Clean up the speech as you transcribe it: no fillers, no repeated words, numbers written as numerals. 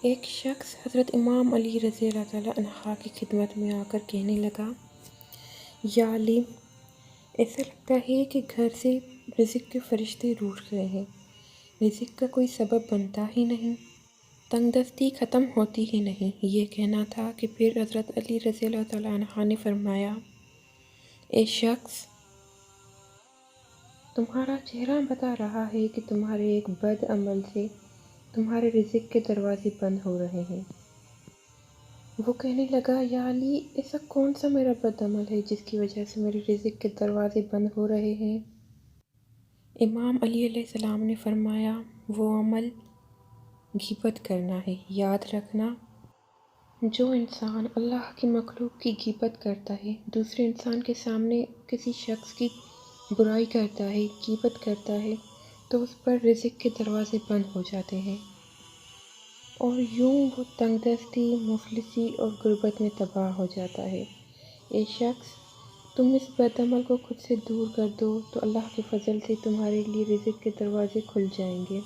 ایک شخص حضرت امام علی رضی اللہ تعالیٰ عنہ کی خدمت میں آ کر کہنے لگا، یا علی، ایسا لگتا ہے کہ گھر سے رزق کے فرشتے روٹھ گئے ہیں، رزق کا کوئی سبب بنتا ہی نہیں، تنگ دستی ختم ہوتی ہی نہیں۔ یہ کہنا تھا کہ پھر حضرت علی رضی اللہ تعالیٰ عنہ نے فرمایا، اے شخص، تمہارا چہرہ بتا رہا ہے کہ تمہارے ایک بد عمل سے تمہارے رزق کے دروازے بند ہو رہے ہیں۔ وہ کہنے لگا، یا علی، ایسا کون سا میرا بد عمل ہے جس کی وجہ سے میرے رزق کے دروازے بند ہو رہے ہیں؟ امام علی علیہ السلام نے فرمایا، وہ عمل غیبت کرنا ہے۔ یاد رکھنا، جو انسان اللہ کی مخلوق کی غیبت کرتا ہے، دوسرے انسان کے سامنے کسی شخص کی برائی کرتا ہے، غیبت کرتا ہے، تو اس پر رزق کے دروازے بند ہو جاتے ہیں، اور یوں وہ تنگ دستی، مفلسی اور غربت میں تباہ ہو جاتا ہے۔ اے شخص، تم اس بد عمل کو خود سے دور کر دو تو اللہ کے فضل سے تمہارے لیے رزق کے دروازے کھل جائیں گے۔